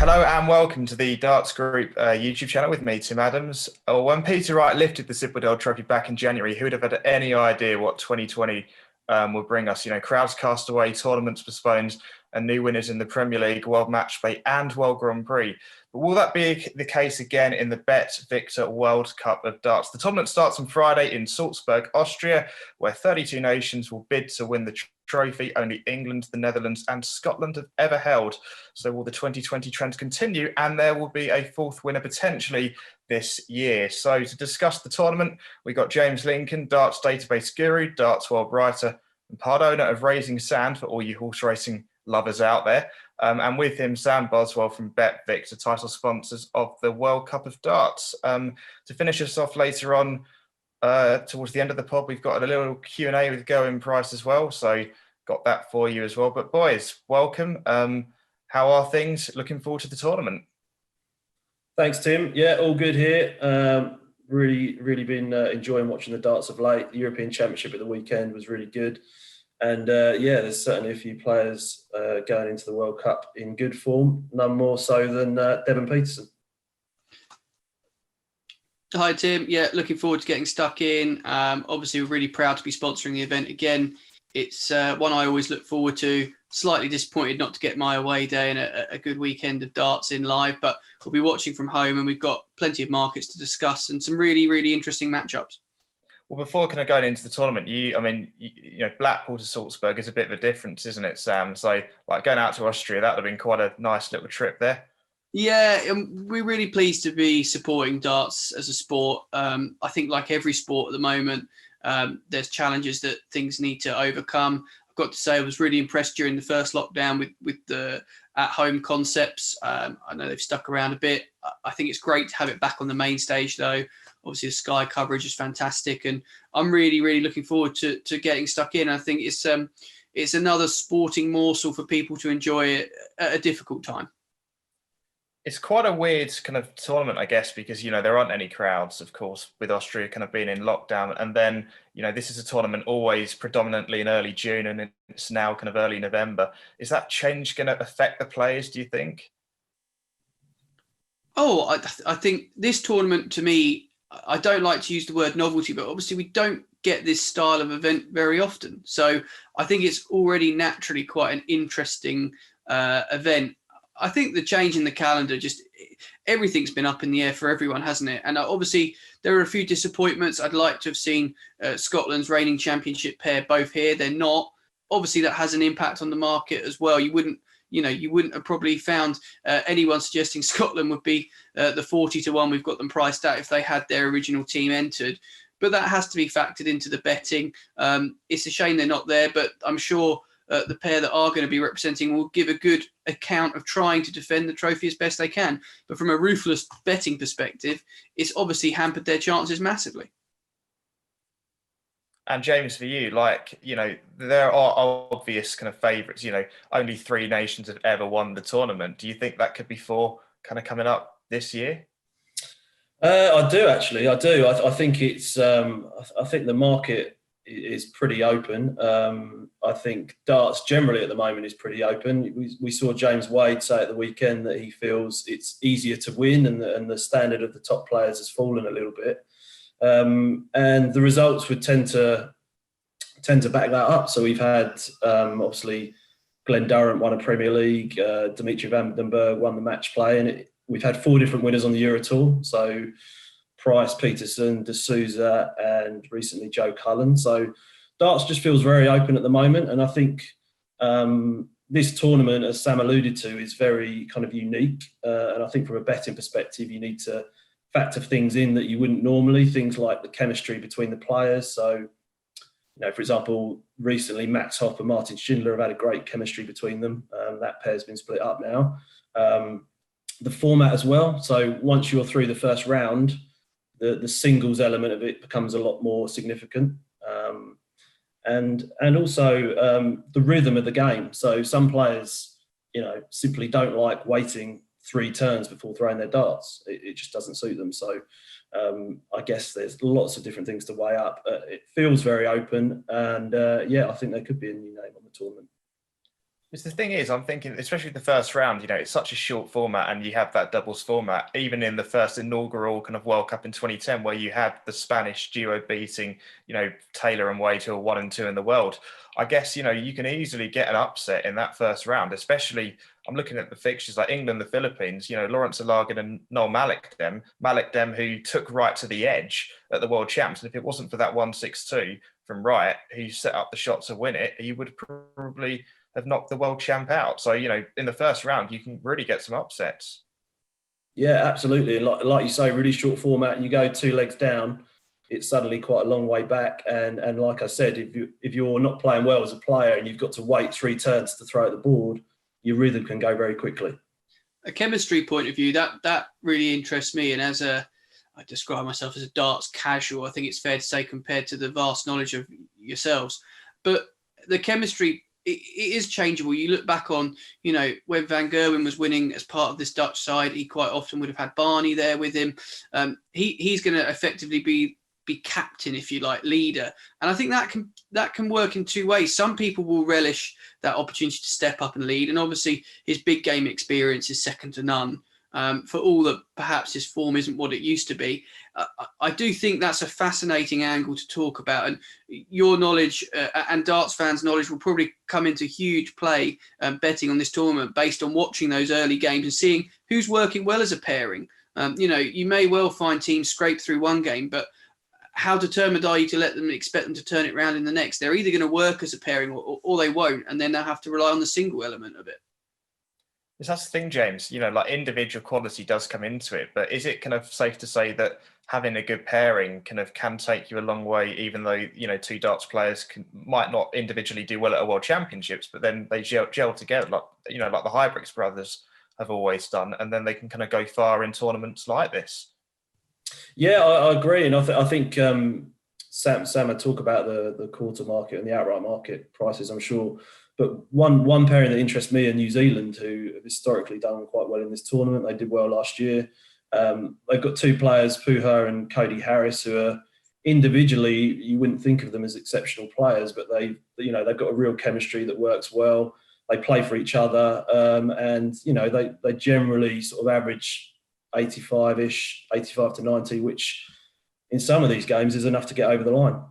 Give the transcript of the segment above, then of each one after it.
Hello and welcome to the Darts Group YouTube channel with me, Tim Adams. When Peter Wright lifted the Zipperdale Trophy back in January, who would have had any idea what 2020 would bring us? You know, crowds cast away, tournaments postponed, and new winners in the Premier League, World Match Play and World Grand Prix. But will that be the case again in the Bet Victor World Cup of Darts? The tournament starts on Friday in Salzburg, Austria, where 32 nations will bid to win the trophy only England, the Netherlands and Scotland have ever held. So will the 2020 trend continue, and there will be a fourth winner potentially this year? So to discuss the tournament, we got James Lincoln, Darts Database Guru, Darts World Writer and part owner of Raising Sand for all you horse racing lovers out there. And with him, Sam Boswell from Bet Victor, title sponsors of the World Cup of Darts. To finish us off later on, towards the end of the pod, we've got a little Q&A with Goin Price as well. So got that for you as well. But boys, welcome. How are things? Looking forward to the tournament. Thanks, Tim. Yeah, all good here. Really been enjoying watching the darts of late. The European Championship at the weekend was really good. And yeah, there's certainly a few players going into the World Cup in good form, none more so than Devon Peterson. Hi, Tim. Yeah, looking forward to getting stuck in. Obviously, we're really proud to be sponsoring the event again. It's one I always look forward to. Slightly disappointed not to get my away day and a good weekend of darts in live, but we'll be watching from home and we've got plenty of markets to discuss and some really interesting matchups. Well, before kind of going into the tournament, you know, Blackpool to Salzburg is a bit of a difference, isn't it, Sam? So, like going out to Austria, that would have been quite a nice little trip there. Yeah, and we're really pleased to be supporting darts as a sport. I think, like every sport at the moment, there's challenges that things need to overcome. I've got to say, I was really impressed during the first lockdown with the at-home concepts. I know they've stuck around a bit. I think it's great to have it back on the main stage, though. Obviously, the Sky coverage is fantastic, and I'm really looking forward to getting stuck in. I think it's another sporting morsel for people to enjoy at a difficult time. It's quite a weird kind of tournament, I guess, because, you know, there aren't any crowds, of course, with Austria kind of being in lockdown. And then, you know, this is a tournament always predominantly in early June and it's now kind of early November. Is that change going to affect the players, do you think? Oh, I think this tournament, to me, I don't like to use the word novelty, but obviously we don't get this style of event very often. So I think it's already naturally quite an interesting event. I think the change in the calendar, just everything's been up in the air for everyone, hasn't it? And obviously there are a few disappointments. I'd like to have seen Scotland's reigning championship pair both here. They're not. Obviously that has an impact on the market as well. You wouldn't have probably found anyone suggesting Scotland would be the 40-1 we've got them priced at if they had their original team entered. But that has to be factored into the betting. It's a shame they're not there, but I'm sure the pair that are going to be representing will give a good account of trying to defend the trophy as best they can. But from a ruthless betting perspective, it's obviously hampered their chances massively. And James, for you, like, you know, there are obvious kind of favourites. You know, only 3 nations have ever won the tournament. Do you think that could be 4 kind of coming up this year? I do, actually. I do. I think it's. I think the market is pretty open. I think darts generally at the moment is pretty open. We saw James Wade say at the weekend that he feels it's easier to win, and the standard of the top players has fallen a little bit. And the results would tend to back that up. So we've had obviously Glenn Durrant won a Premier League, Dimitri Van den Bergh won the match play, and we've had 4 different winners on the Euro Tour. So Price, Peterson, De Souza, and recently Joe Cullen. So darts just feels very open at the moment, and I think this tournament, as Sam alluded to, is very kind of unique. And I think from a betting perspective, you need to factor things in that you wouldn't normally, things like the chemistry between the players. So, you know, for example, recently Max Hopp and Martin Schindler have had a great chemistry between them. That pair's been split up now. The format as well. So once you're through the first round, the singles element of it becomes a lot more significant. And also the rhythm of the game. So some players, you know, simply don't like waiting 3 turns before throwing their darts. It just doesn't suit them. So I guess there's lots of different things to weigh up. It feels very open, and yeah, I think there could be a new name on the tournament. Because the thing is, I'm thinking, especially the first round, it's such a short format, and you have that doubles format. Even in the first inaugural kind of World Cup in 2010, where you had the Spanish duo beating, Taylor and Wade, who are 1 and 2 in the world. I guess you can easily get an upset in that first round. Especially, I'm looking at the fixtures like England, the Philippines. Lawrence Alagan and Noel Malik Dem, who took right to the edge at the World Champs. And if it wasn't for that 1-6-2 from Wright, who set up the shot to win it, he would probably have knocked the world champ out. So, in the first round, you can really get some upsets. Yeah, absolutely. And like you say, really short format, and you go 2 legs down, it's suddenly quite a long way back. And like I said, if you're not playing well as a player and you've got to wait 3 turns to throw at the board, your rhythm can go very quickly. A chemistry point of view, that really interests me. And I describe myself as a darts casual, I think it's fair to say, compared to the vast knowledge of yourselves. But the chemistry, it is changeable. You look back on, when Van Gerwen was winning as part of this Dutch side, he quite often would have had Barney there with him. He's going to effectively be captain, if you like, leader. And I think that can work in 2 ways. Some people will relish that opportunity to step up and lead. And obviously his big game experience is second to none. For all that perhaps his form isn't what it used to be. I do think that's a fascinating angle to talk about, and your knowledge and darts fans' knowledge will probably come into huge play betting on this tournament based on watching those early games and seeing who's working well as a pairing. You may well find teams scrape through one game, but how determined are you to expect them to turn it around in the next? They're either going to work as a pairing or they won't, and then they'll have to rely on the single element of it. That's the thing, James. Like individual quality does come into it, but is it kind of safe to say that having a good pairing can take you a long way, even though 2 darts players might not individually do well at a World Championships, but then they gel together, like the Hybricks brothers have always done, and then they can kind of go far in tournaments like this. Yeah, I agree, and I think Sam had talk about the quarter market and the outright market prices, I'm sure. But one pairing that interests me are New Zealand, who have historically done quite well in this tournament. They did well last year. They've got 2 players, Puha and Cody Harris, who are individually, you wouldn't think of them as exceptional players, but they've got a real chemistry that works well. They play for each other, and they generally sort of average 85-ish, 85 to 90, which in some of these games is enough to get over the line.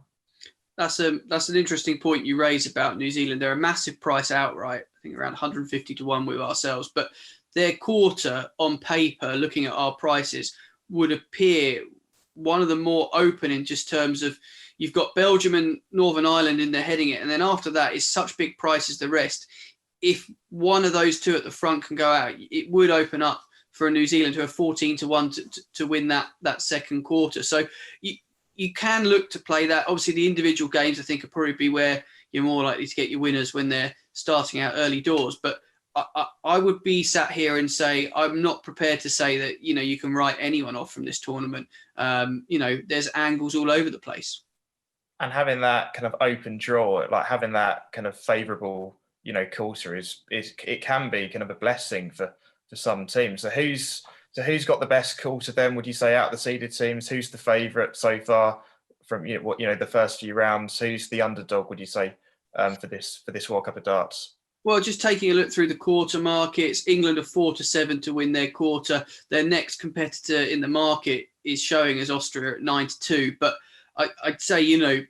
That's an interesting point you raise about New Zealand. They're a massive price outright, I think around 150 to 1 with ourselves, but their quarter on paper, looking at our prices, would appear one of the more open in just terms of you've got Belgium and Northern Ireland in there heading it, and then after that is such big prices the rest. If one of those 2 at the front can go out, it would open up for a New Zealand who are 14 to 1 to win that second quarter. So you can look to play that. Obviously, the individual games, I think, will probably be where you're more likely to get your winners when they're starting out early doors. But I would be sat here and say I'm not prepared to say that you can write anyone off from this tournament. There's angles all over the place. And having that kind of open draw, like having that kind of favourable, quarter it can be kind of a blessing for some teams. So who's got the best quarter then, would you say, out of the seeded teams? Who's the favourite so far from the first few rounds? Who's the underdog, would you say, for this World Cup of Darts? Well, just taking a look through the quarter markets, England are 4 to 7 to win their quarter. Their next competitor in the market is showing as Austria at 9 to 2. But I'd say,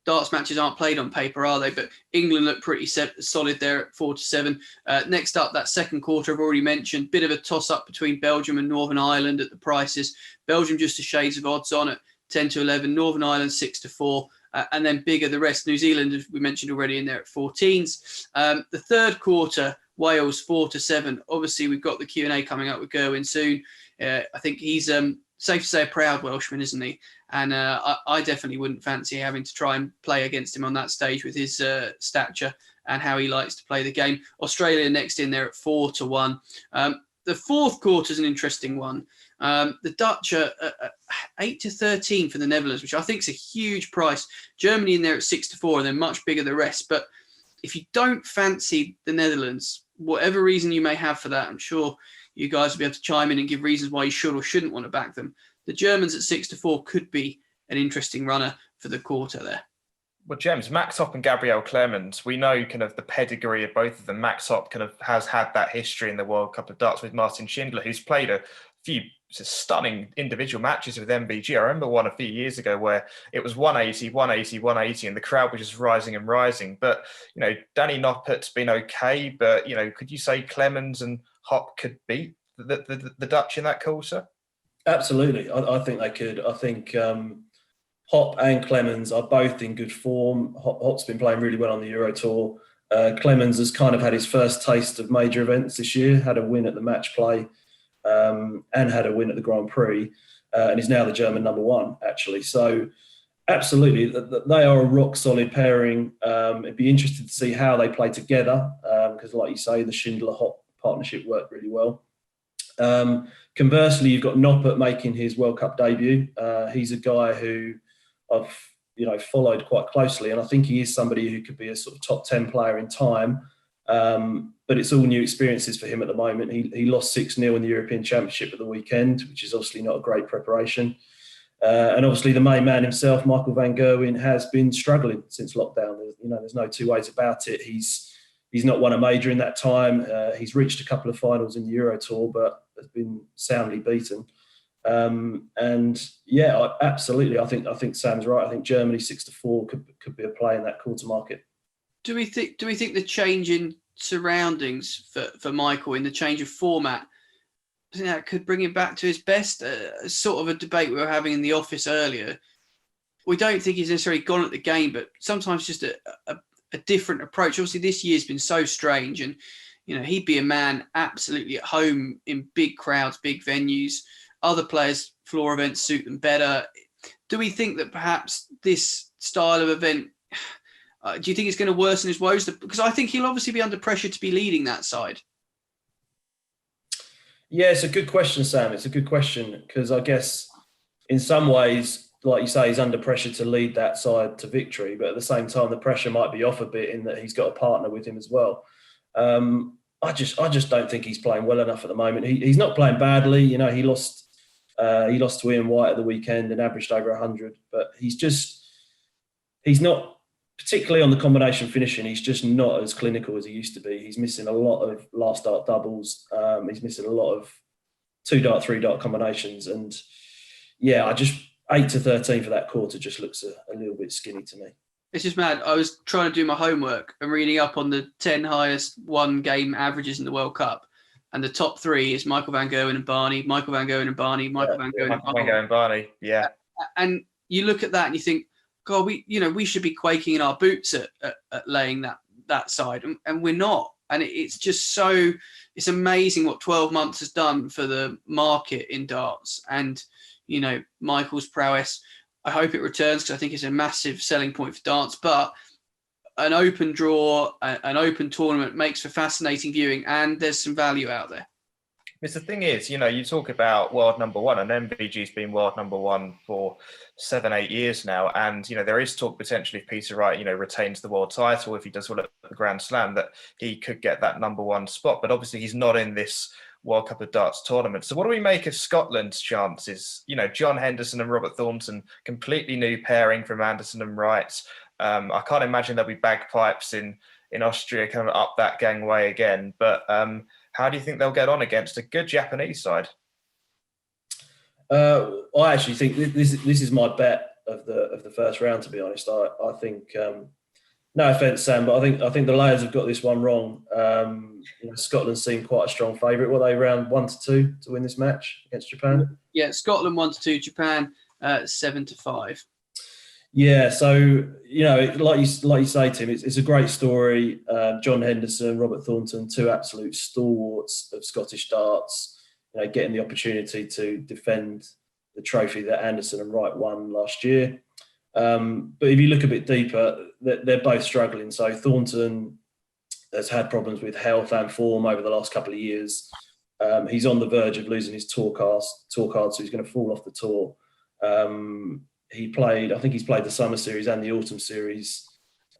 darts matches aren't played on paper, are they? But England look pretty solid there at 4 to 7. Next up, that second quarter I've already mentioned. Bit of a toss-up between Belgium and Northern Ireland at the prices. Belgium just a shades of odds on at 10 to 11. Northern Ireland 6 to 4. And then bigger the rest. New Zealand, as we mentioned already, in there at 14s. The third quarter, Wales 4 to 7. Obviously, we've got the Q&A coming up with Gerwin soon. I think he's safe to say a proud Welshman, isn't he? And I definitely wouldn't fancy having to try and play against him on that stage with his stature and how he likes to play the game. Australia next in there at 4 to 1. The fourth quarter is an interesting one. The Dutch are 8 to 13 for the Netherlands, which I think is a huge price. Germany in there at 6 to 4, and then much bigger the rest. But if you don't fancy the Netherlands, whatever reason you may have for that, I'm sure you guys will be able to chime in and give reasons why you should or shouldn't want to back them. The Germans at 6 to 4 could be an interesting runner for the quarter there. Well, James, Max Hopp and Gabriel Clemens, we know kind of the pedigree of both of them. Max Hopp kind of has had that history in the World Cup of Darts with Martin Schindler, who's played a few stunning individual matches with MVG. I remember one a few years ago where it was 180, 180, 180, and the crowd was just rising and rising. But, Danny Noppert's been okay, but, could you say Clemens and Hopp could beat the Dutch in that call, sir? Absolutely. I think they could. I think Hopp and Clemens are both in good form. Hopp's been playing really well on the Euro Tour. Clemens has kind of had his first taste of major events this year, had a win at the match play and had a win at the Grand Prix, and is now the German number one, actually. So absolutely, they are a rock solid pairing. It'd be interesting to see how they play together because, like you say, the Schindler-Hopp partnership worked really well. Conversely, you've got Noppert making his World Cup debut. He's a guy who I've followed quite closely, and I think he is somebody who could be a sort of top 10 player in time. But it's all new experiences for him at the moment. He lost 6-0 in the European Championship at the weekend, which is obviously not a great preparation. And obviously the main man himself, Michael van Gerwen, has been struggling since lockdown. There's no two ways about it. He's not won a major in that time. He's reached a couple of finals in the Euro Tour, but has been soundly beaten. And yeah, absolutely. I think Sam's right. I think Germany 6-4 could be a play in that quarter market. Do we think the change in surroundings for Michael, in the change of format, that could bring him back to his best? Sort of a debate we were having in the office earlier. We don't think he's necessarily gone at the game, but sometimes just a different approach. Obviously, this year's been so strange, and he'd be a man absolutely at home in big crowds, big venues. Other players' floor events suit them better. Do we think that perhaps this style of event, do you think it's going to worsen his woes? Because I think he'll obviously be under pressure to be leading that side. Yeah, it's a good question, Sam. It's a good question because I guess in some ways, like you say, he's under pressure to lead that side to victory. But at the same time, the pressure might be off a bit in that he's got a partner with him as well. I just don't think he's playing well enough at the moment. He's not playing badly. He lost to Ian White at the weekend and averaged over 100. But he's not, particularly on the combination finishing, he's just not as clinical as he used to be. He's missing a lot of last dart doubles. He's missing a lot of 2-dart, 3-dart combinations. And yeah, 8-13 for that quarter just looks a little bit skinny to me. It's just mad. I was trying to do my homework and reading up on the 10 highest one-game averages in the World Cup. And the top 3 is Michael van Gerwen and Barney, Michael van Gerwen and Barney, Michael van Gerwen and Barney. Yeah. And you look at that and you think, God, we should be quaking in our boots at laying that side. And we're not. And it's just it's amazing what 12 months has done for the market in darts. And, Michael's prowess, I hope it returns because I think it's a massive selling point for darts. But an open draw, an open tournament makes for fascinating viewing, and there's some value out there. Because the thing is, you talk about world number one, and MVG's been world number one for 7-8 years now. And, there is talk potentially if Peter Wright, retains the world title, if he does well at the Grand Slam, that he could get that number one spot. But obviously he's not in this World Cup of Darts tournament. So what do we make of Scotland's chances? John Henderson and Robert Thornton, completely new pairing from Anderson and Wright. I can't imagine there'll be bagpipes in Austria kind of up that gangway again. But how do you think they'll get on against a good Japanese side? I actually think this is my bet of the first round. To be honest, I think no offence, Sam, but I think the Layers have got this one wrong. Scotland seem quite a strong favourite. Were they round 1-2 to win this match against Japan? Yeah, Scotland 1-2, Japan 7-5. Yeah, so like you say, Tim, it's a great story. John Henderson, Robert Thornton, 2 absolute stalwarts of Scottish darts. Getting the opportunity to defend the trophy that Anderson and Wright won last year. But if you look a bit deeper, they're both struggling. So Thornton has had problems with health and form over the last couple of years. He's on the verge of losing his tour card, so he's going to fall off the tour. He's played the Summer Series and the Autumn Series.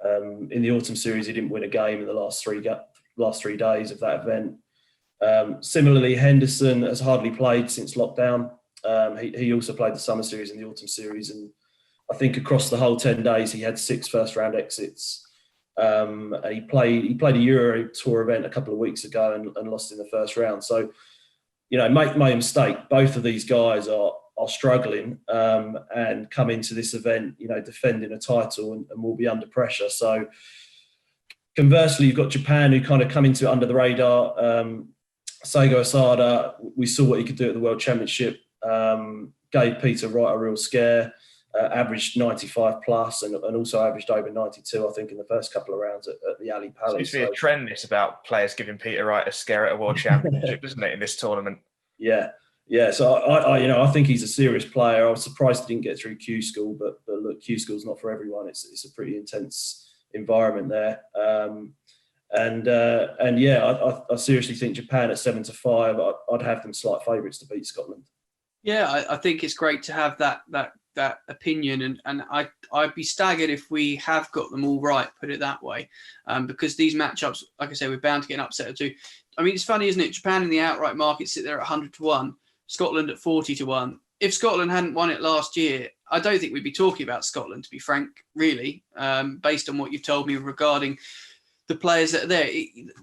In the Autumn Series, he didn't win a game in the last three days of that event. Similarly, Henderson has hardly played since lockdown. He also played the Summer Series and the Autumn Series, and I think across the whole 10 days, he had 6 first-round exits. And he played a Euro Tour event a couple of weeks ago and lost in the first round. So, make no mistake, both of these guys are struggling and come into this event, defending a title and will be under pressure. So, conversely, you've got Japan who kind of come into it under the radar. Seigo Asada, we saw what he could do at the World Championship, gave Peter Wright a real scare, averaged 95 plus and also averaged over 92, I think, in the first couple of rounds at the Ali Pali. Seems to be a trend, this, about players giving Peter Wright a scare at a World Championship, isn't it, in this tournament? Yeah. So I think he's a serious player. I was surprised he didn't get through Q School, but look, Q School's not for everyone. It's a pretty intense environment there. I seriously think Japan at 7-5, I'd have them slight favourites to beat Scotland. Yeah, I think it's great to have that opinion, and I'd be staggered if we have got them all right, put it that way, because these matchups, like I say, we're bound to get an upset or two. I mean, it's funny, isn't it? Japan in the outright market sit there at 100-1, Scotland at 40-1. If Scotland hadn't won it last year, I don't think we'd be talking about Scotland, to be frank, really, based on what you've told me regarding the players that are there.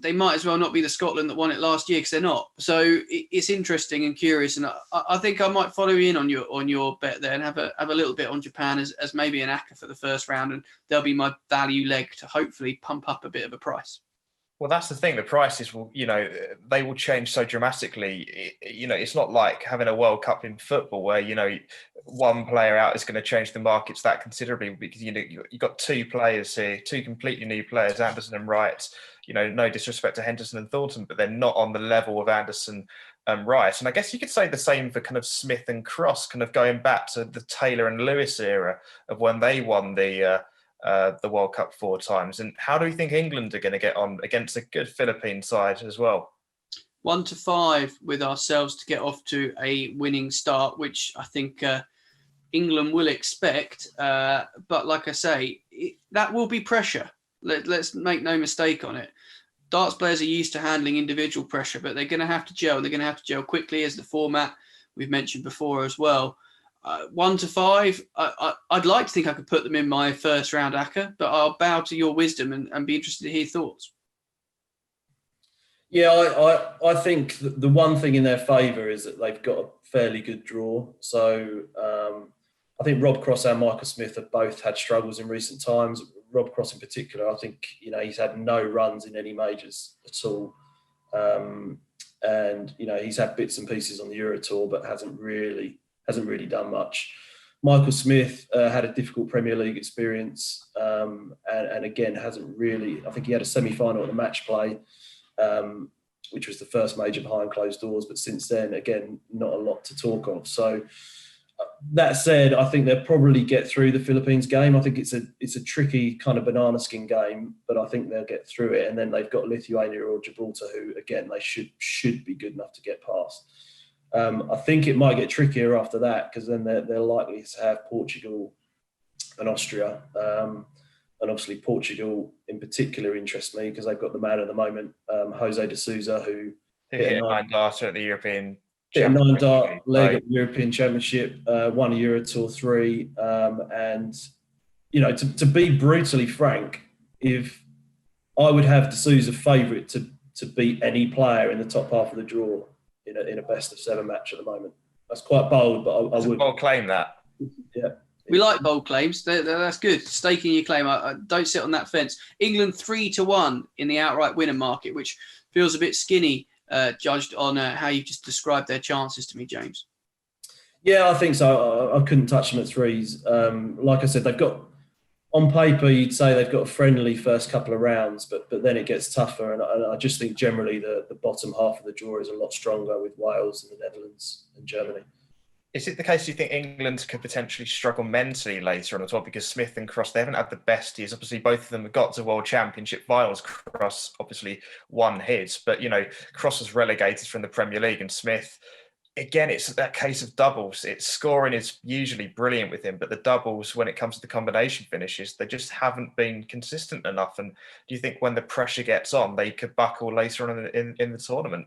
They might as well not be the Scotland that won it last year, because they're not. So it's interesting and curious, and I think I might follow you in on your bet there and have a little bit on Japan as maybe an ACCA for the first round, and they'll be my value leg to hopefully pump up a bit of a price. Well, that's the thing. The prices will, they will change so dramatically. It's not like having a World Cup in football where, one player out is going to change the markets that considerably, because, you've got 2 players here, 2 completely new players, Anderson and Wright. No disrespect to Henderson and Thornton, but they're not on the level of Anderson and Wright. And I guess you could say the same for kind of Smith and Cross, kind of going back to the Taylor and Lewis era of when they won the World Cup 4 times. And how do we think England are going to get on against a good Philippine side as well? 1-5 with ourselves to get off to a winning start, which I think England will expect. But like I say, that will be pressure. Let's make no mistake on it. Darts players are used to handling individual pressure, but they're going to have to gel. They're going to have to gel quickly, as the format we've mentioned before as well. 1-5, I'd like to think I could put them in my first round ACCA, but I'll bow to your wisdom and be interested to hear thoughts. Yeah, I think the one thing in their favour is that they've got a fairly good draw. So I think Rob Cross and Michael Smith have both had struggles in recent times. Rob Cross in particular, I think he's had no runs in any majors at all. And he's had bits and pieces on the Euro Tour, but hasn't really done much. Michael Smith had a difficult Premier League experience, and again hasn't really. I think he had a semi-final at the match play, which was the first major behind closed doors. But since then, again, not a lot to talk of. So that said, I think they'll probably get through the Philippines game. I think it's a tricky kind of banana skin game, but I think they'll get through it. And then they've got Lithuania or Gibraltar, who again they should be good enough to get past. I think it might get trickier after that, because then they're likely to have Portugal and Austria. And obviously Portugal in particular interests me because they've got the man at the moment, Jose de Souza, who hit a 9 darter at the European hit a 9-dart leg at the European Championship, won a Euro Tour 3. And, to be brutally frank, if I would have de Souza favourite to beat any player in the top half of the draw in a best of 7 match at the moment. That's quite bold, but I would. I'll claim that. Yeah. We like bold claims. That's good. Staking your claim. I don't sit on that fence. England 3-1 in the outright winner market, which feels a bit skinny, judged on how you just described their chances to me, James. Yeah, I think so. I couldn't touch them at threes. Like I said, they've got, on paper, you'd say they've got a friendly first couple of rounds, but then it gets tougher. And I just think generally the bottom half of the draw is a lot stronger with Wales and the Netherlands and Germany. Is it the case you think England could potentially struggle mentally later on as well? Because Smith and Cross, they haven't had the best years. Obviously, both of them have got to World Championship finals. Cross obviously won his, but, Cross was relegated from the Premier League, and Smith, again, it's that case of doubles. It's scoring is usually brilliant with him, but the doubles, when it comes to the combination finishes, they just haven't been consistent enough. And do you think when the pressure gets on, they could buckle later on in the tournament?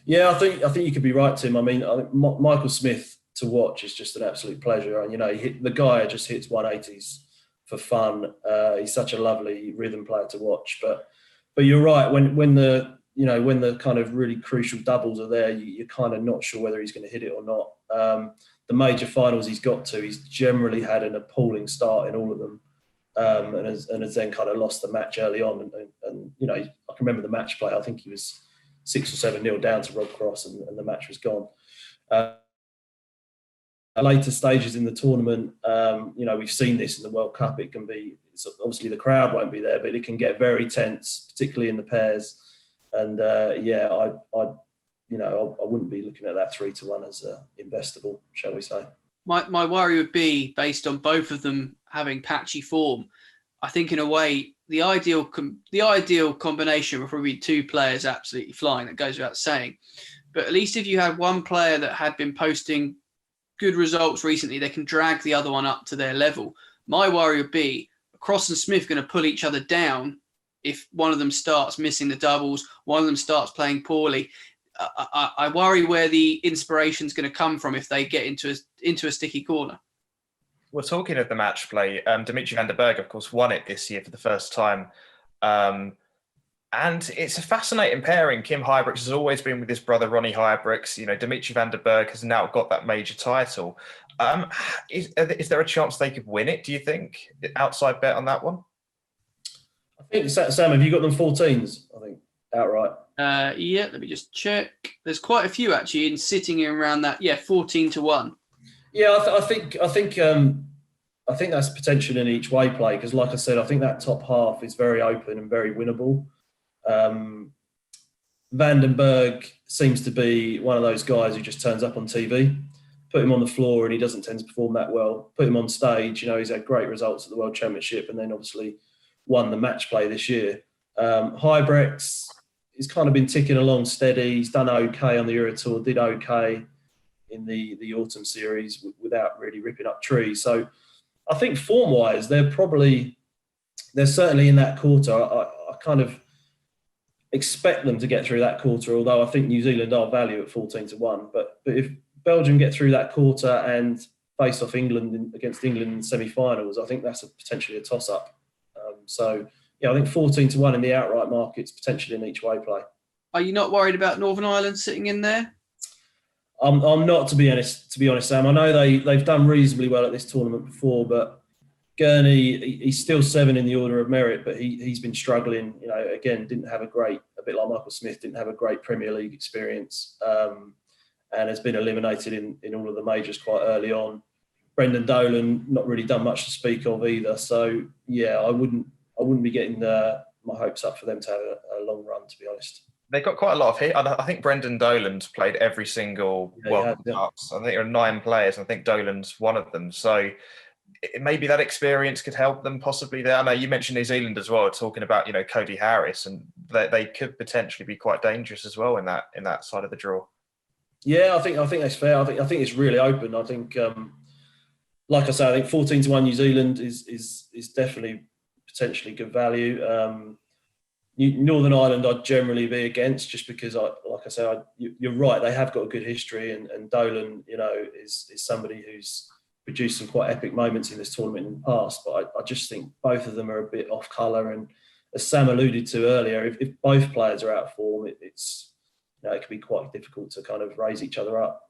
Yeah, I think you could be right, Tim. I mean, Michael Smith, to watch is just an absolute pleasure. And the guy just hits 180s for fun. He's such a lovely rhythm player to watch. But you're right, when the kind of really crucial doubles are there, you're kind of not sure whether he's going to hit it or not. The major finals he's got to, he's generally had an appalling start in all of them, and has then kind of lost the match early on. And I can remember the match play. I think he was 6 or 7-0 down to Rob Cross, and the match was gone. Later stages in the tournament, we've seen this in the World Cup. It can be, obviously the crowd won't be there, but it can get very tense, particularly in the pairs. And I wouldn't be looking at that 3-1 as investable, shall we say. My worry would be, based on both of them having patchy form, I think in a way the ideal combination would probably be 2 players absolutely flying. That goes without saying. But at least if you had one player that had been posting good results recently, they can drag the other one up to their level. My worry would be Cross and Smith going to pull each other down if one of them starts missing the doubles, one of them starts playing poorly. I worry where the inspiration is going to come from if they get into a sticky corner. Well, talking of the match play, Dimitri van der Berg, of course, won it this year for the first time. And it's a fascinating pairing. Kim Huybrechts has always been with his brother, Ronnie Huybrechts. Dimitri van der Berg has now got that major title. Is there a chance they could win it, do you think? Outside bet on that one? I think, Sam, have you got them 14s, I think, outright? Yeah, let me just check. There's quite a few actually sitting in around that. Yeah, 14-1. Yeah, I think that's potential in each way play, because, like I said, I think that top half is very open and very winnable. Vandenberg seems to be one of those guys who just turns up on TV. Put him on the floor and he doesn't tend to perform that well. Put him on stage, he's had great results at the World Championship and then obviously won the match play this year. Huybrechts, he's kind of been ticking along steady. He's done okay on the Euro Tour, did okay in the autumn series without really ripping up trees. So I think form-wise, they're certainly in that quarter. I kind of expect them to get through that quarter, although I think New Zealand are value at 14-1. But if Belgium get through that quarter and face off against England in semi-finals, I think that's potentially a toss-up. I think 14-1 in the outright market's potentially in each way play. Are you not worried about Northern Ireland sitting in there? I'm not, to be honest, Sam. I know they've done reasonably well at this tournament before, but Gurney, he's still 7 in the order of merit, but he's been struggling. Again, a bit like Michael Smith, didn't have a great Premier League experience, and has been eliminated in all of the majors quite early on. Brendan Dolan, not really done much to speak of either. So yeah, I wouldn't be getting my hopes up for them to have a long run, to be honest. They got quite a lot of hit. I think Brendan Dolan's played every single World Cups. I think there are 9 players. I think Dolan's one of them. So maybe that experience could help them possibly there. I know you mentioned New Zealand as well, talking about Cody Harris, and they could potentially be quite dangerous as well in that side of the draw. Yeah, I think that's fair. I think it's really open. I think, like I say, I think 14-1 New Zealand is definitely potentially good value. Northern Ireland I'd generally be against, just because, you're right, they have got a good history, and Dolan, is somebody who's produced some quite epic moments in this tournament in the past. But I just think both of them are a bit off colour, and as Sam alluded to earlier, if both players are out of form, it can be quite difficult to kind of raise each other up.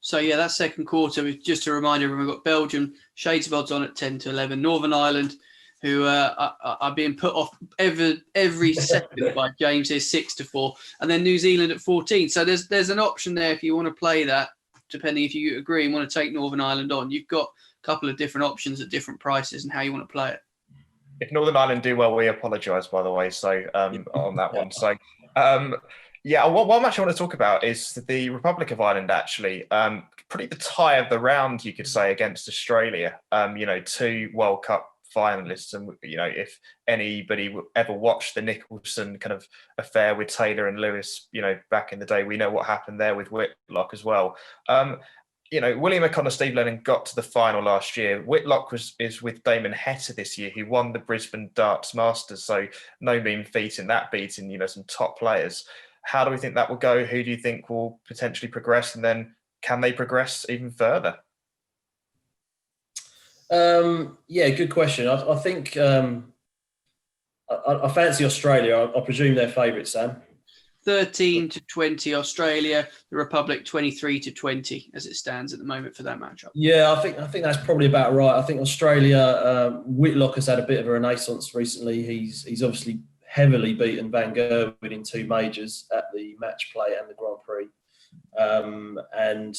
So yeah, that second quarter, just a reminder, we've got Belgium, shades of odds on at 10-11, Northern Ireland, who are being put off every second by James here, 6-4, and then New Zealand at 14. So there's an option there if you want to play that, depending if you agree and want to take Northern Ireland on. You've got a couple of different options at different prices and how you want to play it. If Northern Ireland do well, we apologise, by the way, so on that one. So one match I want to talk about is the Republic of Ireland, actually. Pretty the tie of the round, you could say, against Australia. 2 World Cup finalists, and if anybody ever watched the Nicholson kind of affair with Taylor and Lewis, back in the day, we know what happened there with Whitlock as well. William O'Connor, Steve Lennon got to the final last year. Whitlock is with Damon Heta this year, who won the Brisbane Darts Masters, so no mean feat in that, beating some top players. How do we think that will go? Who do you think will potentially progress? And then can they progress even further? Yeah, good question. I think I fancy Australia. I presume they're favourites, Sam. 13-20 Australia, the Republic 23-20 as it stands at the moment for that matchup. Yeah, I think that's probably about right. I think Australia, Whitlock has had a bit of a renaissance recently. He's obviously heavily beaten Van Gerwen in 2 majors at the match play and the Grand Prix, and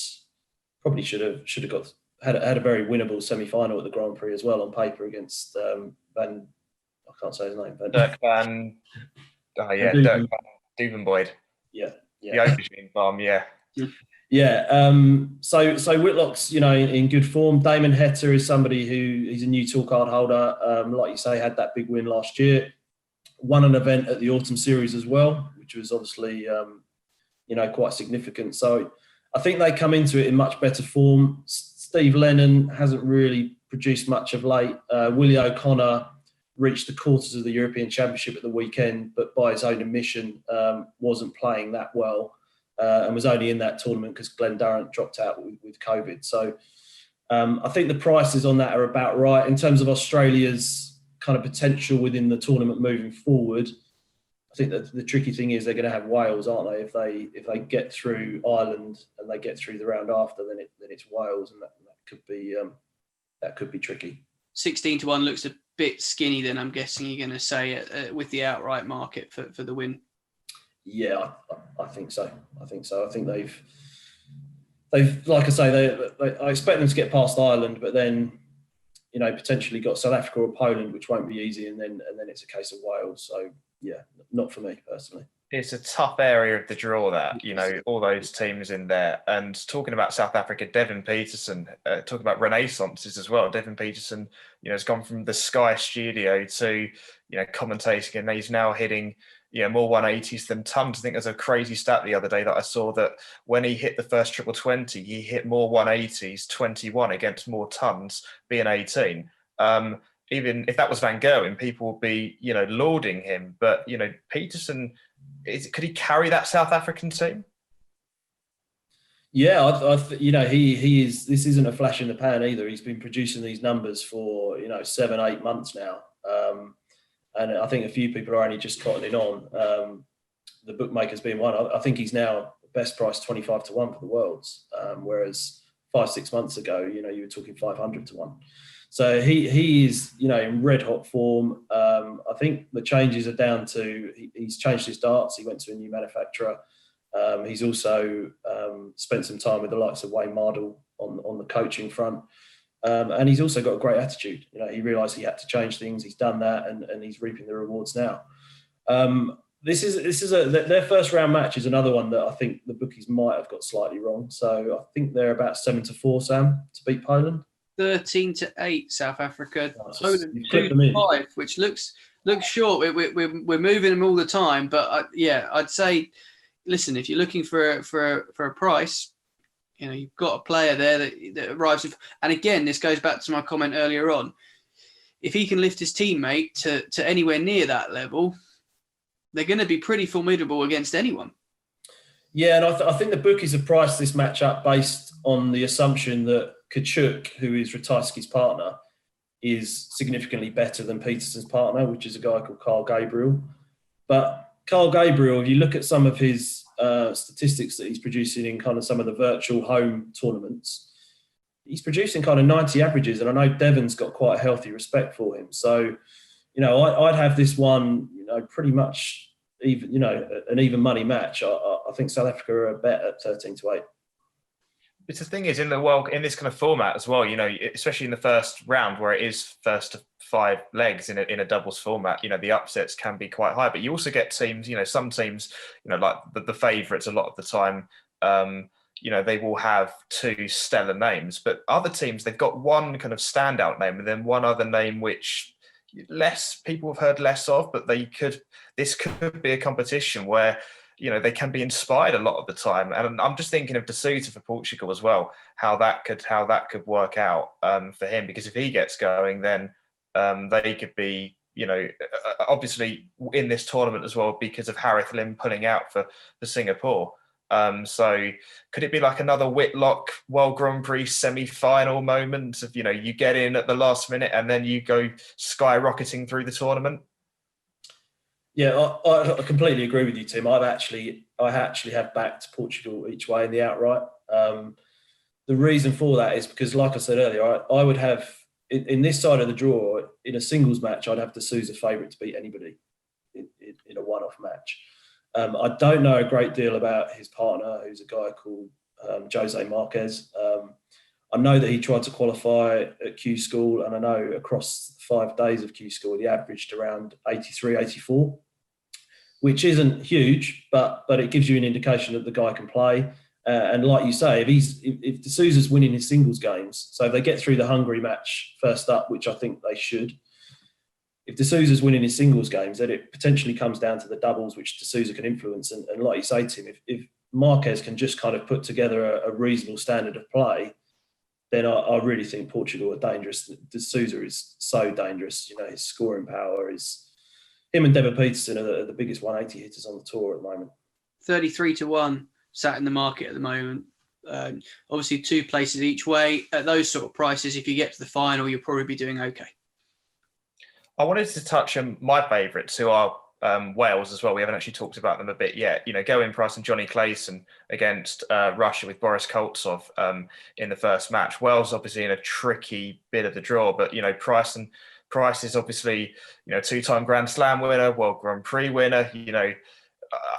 probably should have had a very winnable semi-final at the Grand Prix as well on paper against Van. I can't say his name. Dirk van. Oh yeah, Duven. Dirk van Duvenboyd. Yeah. The aubergine farm. Yeah. Yeah. So Whitlock's, in good form. Damon Heta is somebody he's a new tour card holder. Like you say, had that big win last year. Won an event at the Autumn Series as well, which was obviously, quite significant. So I think they come into it in much better form. Steve Lennon hasn't really produced much of late. Willie O'Connor reached the quarters of the European Championship at the weekend, but by his own admission, wasn't playing that well, and was only in that tournament because Glenn Durrant dropped out with COVID. So I think the prices on that are about right. In terms of Australia's kind of potential within the tournament moving forward, I think that the tricky thing is they're going to have Wales, aren't they? If they get through Ireland and they get through the round after, then it's Wales, and that could be tricky. 16-1 looks a bit skinny. Then I'm guessing you're going to say with the outright market for the win. Yeah, I think so. I think they've like I say, I expect them to get past Ireland, but then potentially got South Africa or Poland, which won't be easy, and then it's a case of Wales. So yeah, not for me personally. It's a tough area of the draw, that, all those teams in there. And talking about South Africa, Devin Peterson, talking about renaissances as well. Devin Peterson, has gone from the Sky Studio to, commentating, and he's now hitting, more 180s than tons. I think there's a crazy stat the other day that I saw that when he hit the first triple 20, he hit more 180s, 21 against more tons, being 18. Even if that was Van Gerwen, people would be, lauding him. But, Peterson, could he carry that South African team? Yeah, he is. This isn't a flash in the pan either. He's been producing these numbers for 7-8 months now, and I think a few people are only just cottoning on. The bookmakers being one. I think he's now best price 25-1 for the Worlds, whereas 5-6 months ago, you were talking 500-1. So he is, in red hot form. I think the changes are down to he's changed his darts. He went to a new manufacturer. He's also spent some time with the likes of Wayne Mardle on the coaching front, and he's also got a great attitude. He realised he had to change things. He's done that, and he's reaping the rewards now. This is their first round match is another one that I think the bookies might have got slightly wrong. So I think they're about 7-4, Sam, to beat Poland. 13-8 South Africa. Poland 2-5, which looks short. We're moving them all the time, but I'd say, listen, if you're looking for a price, you've got a player there that arrives with, and again, this goes back to my comment earlier on. If he can lift his teammate to anywhere near that level, they're going to be pretty formidable against anyone. Yeah, and I think the bookies have priced this match up based on the assumption that Kachuk, who is Ratajski's partner, is significantly better than Peterson's partner, which is a guy called Carl Gabriel. But Carl Gabriel, if you look at some of his statistics that he's producing in kind of some of the virtual home tournaments, he's producing kind of 90 averages, and I know Devon's got quite a healthy respect for him. So, I'd have this one, pretty much even, an even money match. I think South Africa are a bet at 13-8. It's the thing is, in this kind of format as well, especially in the first round where it is first to 5 legs in a doubles format, the upsets can be quite high. But you also get teams, some teams, like the favourites a lot of the time, they will have 2 stellar names. But other teams, they've got one kind of standout name and then one other name which less people have heard less of, but this could be a competition where they can be inspired a lot of the time. And I'm just thinking of De Sousa for Portugal as well, how that could work out for him, because if he gets going, then they could be, obviously in this tournament as well, because of Harith Lim pulling out for Singapore. So could it be like another Whitlock World Grand Prix semi-final moment of, you get in at the last minute and then you go skyrocketing through the tournament? Yeah, I completely agree with you, Tim. I actually have backed Portugal each way in the outright. The reason for that is because, like I said earlier, I would have in this side of the draw in a singles match, I'd have de Sousa favourite to beat anybody in a one-off match. I don't know a great deal about his partner, who's a guy called Jose Marquez. I know that he tried to qualify at Q School, and I know across 5 days of Q School, he averaged around 83, 84, which isn't huge, but it gives you an indication that the guy can play. And like you say, if de Sousa's winning his singles games, so if they get through the Hungary match first up, which I think they should, if de Sousa's winning his singles games, then it potentially comes down to the doubles, which de Sousa can influence. And like you say, Tim, if Marquez can just kind of put together a reasonable standard of play, then I really think Portugal are dangerous. De Sousa is so dangerous. His scoring power is... Him and Deborah Peterson are the biggest 180 hitters on the tour at the moment. 33-1 sat in the market at the moment. Obviously, 2 places each way. At those sort of prices, if you get to the final, you'll probably be doing okay. I wanted to touch on my favourites, who are Wales as well. We haven't actually talked about them a bit yet. Go-in price and Johnny Clayton against Russia with Boris Koltsov in the first match. Wales obviously in a tricky bit of the draw, but Price is obviously, 2-time Grand Slam winner, World Grand Prix winner.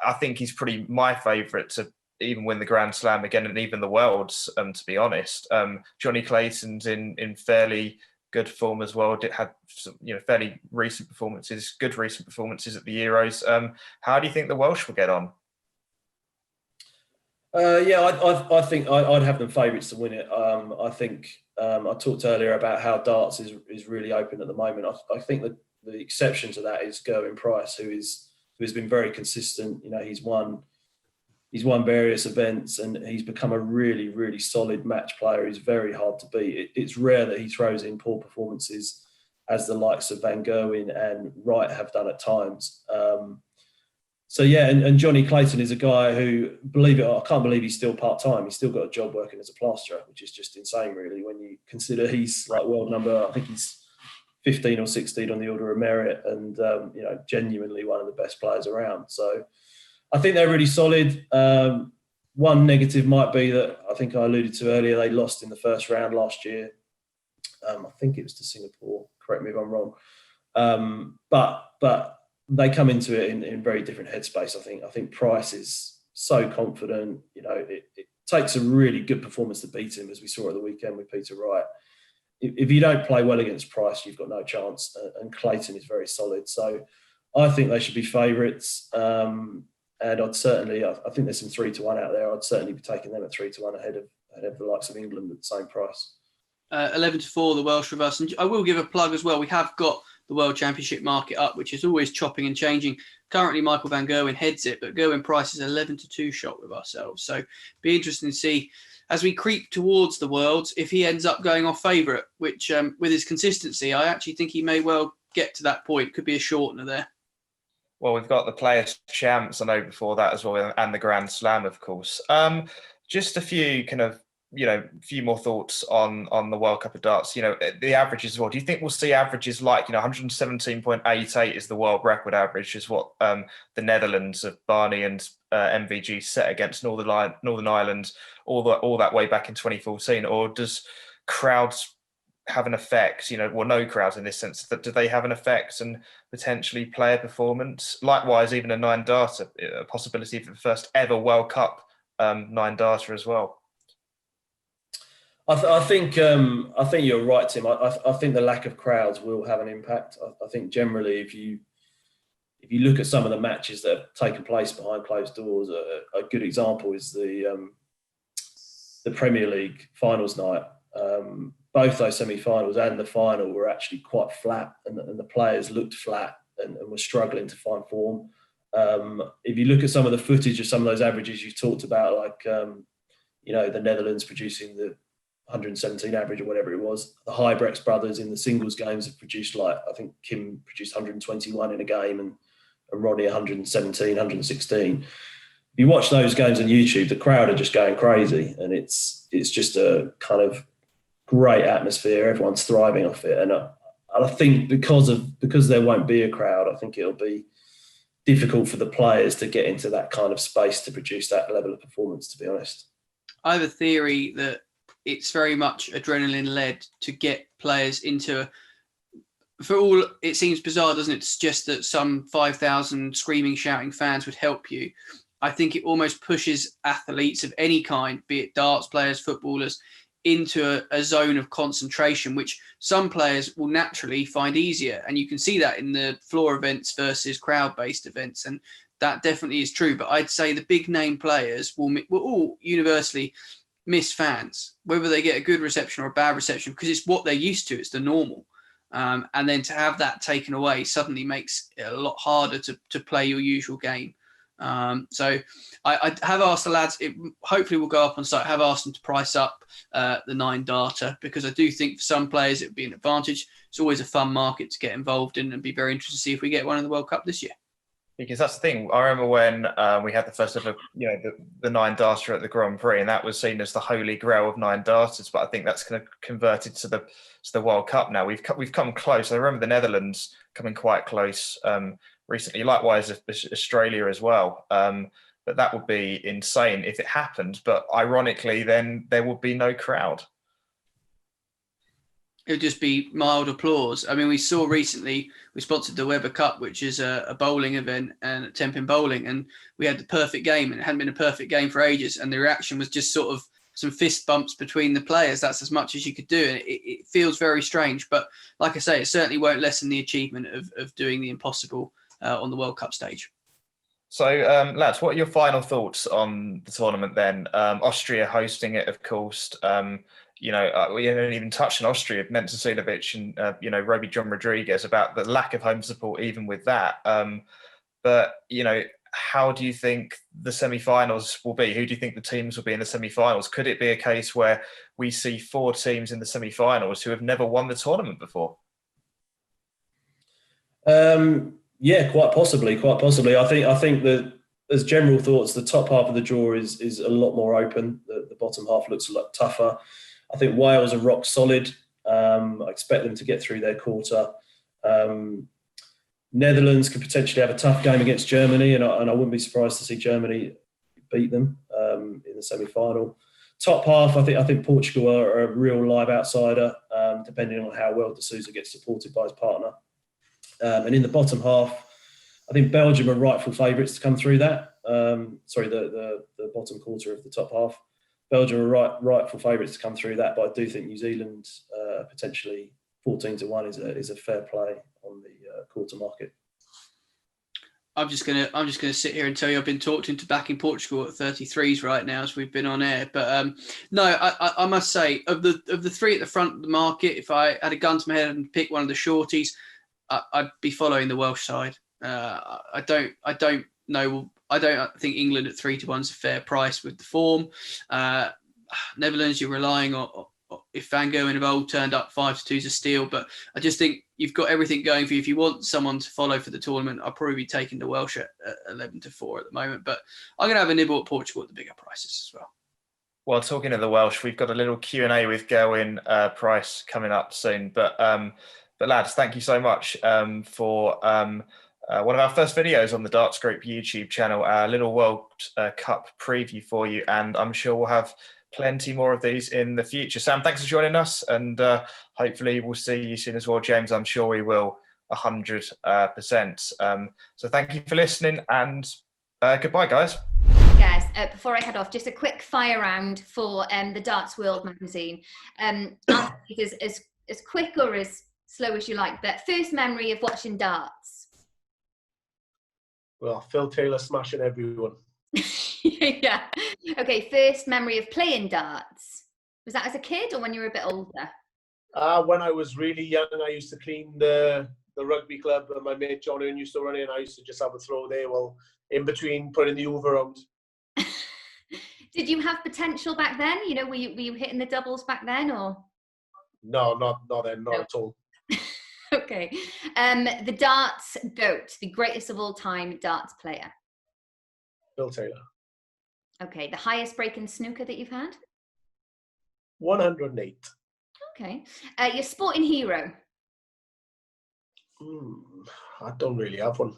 I think he's pretty my favourite to even win the Grand Slam again, and even the Worlds, to be honest. Johnny Clayton's in fairly good form as well. Had some, fairly good recent performances at the Euros. How do you think the Welsh will get on? I think I'd have them favourites to win it. I think I talked earlier about how darts is really open at the moment. I think that the exception to that is Gerwyn Price, who has been very consistent. He's won various events and he's become a really, really solid match player. He's very hard to beat. It's rare that he throws in poor performances, as the likes of Van Gerwen and Wright have done at times. And Johnny Clayton is a guy who, believe it or not, I can't believe he's still part-time. He's still got a job working as a plasterer, which is just insane, really, when you consider he's like world number, I think he's 15 or 16 on the order of merit and, genuinely one of the best players around. So I think they're really solid. One negative might be that I think I alluded to earlier, they lost in the first round last year. I think it was to Singapore. Correct me if I'm wrong. But they come into it in very different headspace. I think Price is so confident. It takes a really good performance to beat him, as we saw at the weekend with Peter Wright. If you don't play well against Price, you've got no chance. And Clayton is very solid. So I think they should be favourites. And I think there's some 3-1 out there. I'd certainly be taking them at 3-1 ahead of the likes of England at the same price. 11-4, the Welsh reverse. And I will give a plug as well. We have got the World Championship market up, which is always chopping and changing. Currently, Michael Van Gerwen heads it, but Gerwyn Price is 11-2 shot with ourselves. So be interesting to see as we creep towards the Worlds if he ends up going off favourite, which with his consistency, I actually think he may well get to that point. Could be a shortener there. Well, we've got the Players' Champs, I know, before that as well, and the Grand Slam, of course. Just a few few more thoughts on the World Cup of Darts. The averages as well. Do you think we'll see averages like 117.88 is the world record average, is what the Netherlands of Barney and MVG set against Northern Ireland all that way back in 2014? Or does crowds have an effect? No crowds in this sense. That do they have an effect and potentially player performance? Likewise, even a 9-darter, a possibility for the first ever World Cup 9-darter as well. I think you're right, Tim. I think the lack of crowds will have an impact. I think generally, if you look at some of the matches that have taken place behind closed doors, a good example is the Premier League finals night. Both those semi-finals and the final were actually quite flat, and the players looked flat and were struggling to find form. If you look at some of the footage of some of those averages you've talked about, like the Netherlands producing the 117 average or whatever it was. The Huybrechts brothers in the singles games have produced, I think Kim produced 121 in a game and Ronnie 117, 116. you watch those games on YouTube, the crowd are just going crazy, and it's just a kind of great atmosphere. Everyone's thriving off it, and I think because there won't be a crowd, I think it'll be difficult for the players to get into that kind of space to produce that level of performance, to be honest. I have a theory that it's very much adrenaline led to get players into for all it seems bizarre, doesn't it, to suggest that some 5,000 screaming, shouting fans would help you. I think it almost pushes athletes of any kind, be it darts players, footballers, into a zone of concentration, which some players will naturally find easier. And you can see that in the floor events versus crowd-based events. And that definitely is true. But I'd say the big name players will all universally miss fans, whether they get a good reception or a bad reception, because it's what they're used to. It's the normal. And then to have that taken away suddenly makes it a lot harder to play your usual game. So I have asked the lads, hopefully we'll go up on site, I have asked them to price up the 9 data, because I do think for some players it would be an advantage. It's always a fun market to get involved in, and be very interested to see if we get one in the World Cup this year. Because that's the thing. I remember when we had the first ever, the 9 darter at the Grand Prix, and that was seen as the holy grail of 9 darters. But I think that's kind of converted to the World Cup now. We've come close. I remember the Netherlands coming quite close recently. Likewise, Australia as well. But that would be insane if it happened. But ironically, then there would be no crowd. It would just be mild applause. I mean, we saw recently, we sponsored the Weber Cup, which is a bowling event and a 10-pin bowling, and we had the perfect game, and it hadn't been a perfect game for ages, and the reaction was just sort of some fist bumps between the players. That's as much as you could do, and it feels very strange. But like I say, it certainly won't lessen the achievement of doing the impossible on the World Cup stage. So, lads, what are your final thoughts on the tournament then? Austria hosting it, of course. We haven't even touched on Austria, Nenad Sulic and, Roby John Rodriguez, about the lack of home support even with that. But how do you think the semi-finals will be? Who do you think the teams will be in the semi-finals? Could it be a case where we see 4 teams in the semi-finals who have never won the tournament before? Yeah, quite possibly. I think that as general thoughts, the top half of the draw is a lot more open. The bottom half looks a lot tougher. I think Wales are rock solid. I expect them to get through their quarter. Netherlands could potentially have a tough game against Germany, and I wouldn't be surprised to see Germany beat them in the semi-final. Top half, I think Portugal are a real live outsider, depending on how well D'Souza gets supported by his partner. And in the bottom half, I think Belgium are rightful favourites to come through that. The bottom quarter of the top half. Belgium are rightful favourites to come through that, but I do think New Zealand potentially 14-1 is a fair play on the quarter market. I'm just gonna sit here and tell you I've been talked into backing Portugal at 33s right now as we've been on air. But no, I must say of the 3 at the front of the market, if I had a gun to my head and pick one of the shorties, I'd be following the Welsh side. I don't know. I don't think England at 3-1 is a fair price with the form. Netherlands, you're relying on if Van Gerwen of old turned up 5-2 is a steal, but I just think you've got everything going for you. If you want someone to follow for the tournament, I'll probably be taking the Welsh at 11-4 at the moment. But I'm going to have a nibble at Portugal at the bigger prices as well. Well, talking of the Welsh, we've got a little Q&A with Gerwin Price coming up soon. But lads, thank you so much for one of our first videos on the Darts Group YouTube channel, our little World Cup preview for you. And I'm sure we'll have plenty more of these in the future. Sam, thanks for joining us. And hopefully we'll see you soon as well. James, I'm sure we will 100%. So thank you for listening, and goodbye, guys. Guys, before I head off, just a quick fire round for the Darts World magazine. As quick or as slow as you like, but first memory of watching darts? Well, Phil Taylor smashing everyone. Yeah. Okay, first memory of playing darts. Was that as a kid or when you were a bit older? When I was really young, I used to clean the rugby club, and my mate John Earn used to run it, and I used to just have a throw there while in between putting the Hoover around. Did you have potential back then? Were you hitting the doubles back then, or? No, not then, not at all. Okay. The darts GOAT, the greatest of all time darts player. Phil Taylor. Okay, the highest break in snooker that you've had? 108. Okay. Your sporting hero? I don't really have one.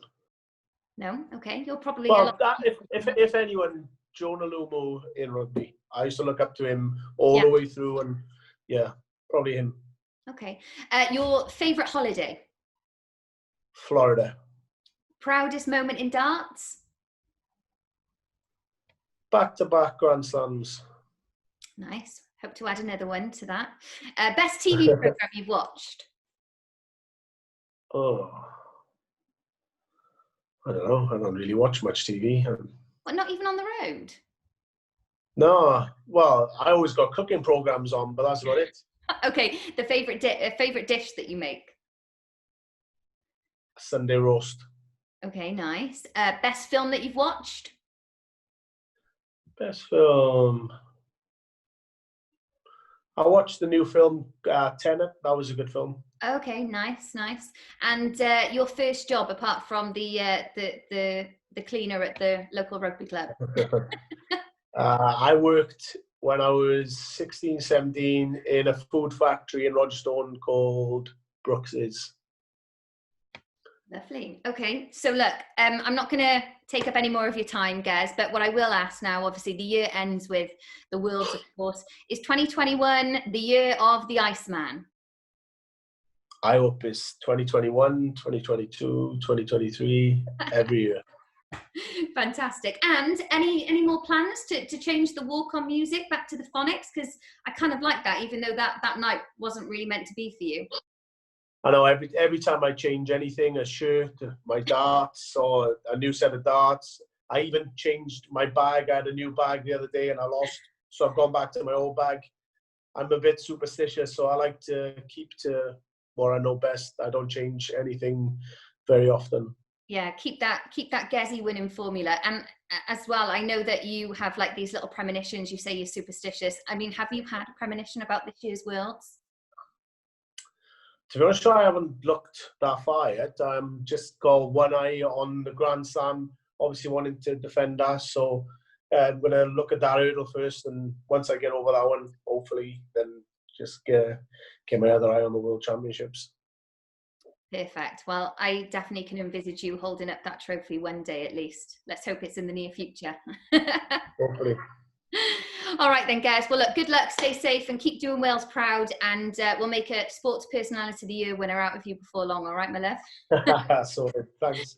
No? Okay, you're probably a Well, lot. if anyone, Jonah Lumo in rugby. I used to look up to him all Yeah. the way through, and yeah, probably him. Okay. Your favourite holiday? Florida. Proudest moment in darts? Back-to-back Grand Slams. Nice. Hope to add another one to that. Best TV program you've watched? Oh, I don't know. I don't really watch much TV. What, not even on the road? No, well, I always got cooking programs on, but that's about it. Okay, the favourite dish that you make? Sunday roast. Okay, nice. Best film that you've watched? Best film. I watched the new film Tenet. That was a good film. Okay, nice. And your first job, apart from the cleaner at the local rugby club? I worked when I was 16, 17 in a food factory in Rogerstone called Brooks's. Lovely. Okay, so look, I'm not going to take up any more of your time, Gaz, but what I will ask now, obviously the year ends with the Worlds, of course. Is 2021 the year of the Iceman? I hope it's 2021, 2022, 2023, every year. Fantastic. And any more plans to change the walk-on music back to the phonics? Because I kind of like that, even though that night wasn't really meant to be for you. I know every time I change anything, a shirt, my darts, or a new set of darts. I even changed my bag. I had a new bag the other day and I lost, so I've gone back to my old bag. I'm a bit superstitious, so I like to keep to what I know best. I don't change anything very often. Yeah, keep that Gezi winning formula. And as well, I know that you have like these little premonitions. You say you're superstitious. I mean, have you had a premonition about this year's Worlds? To be honest, I haven't looked that far yet. I'm just got one eye on the Grand Slam, obviously wanting to defend us. So I'm going to look at that hurdle first. And once I get over that one, hopefully, then just get my other eye on the World Championships. Perfect. Well, I definitely can envisage you holding up that trophy one day at least. Let's hope it's in the near future. Hopefully. All right then, guys. Well, look, good luck, stay safe, and keep doing Wales proud. And we'll make a Sports Personality of the Year winner out of you before long. All right, my love? So, thanks.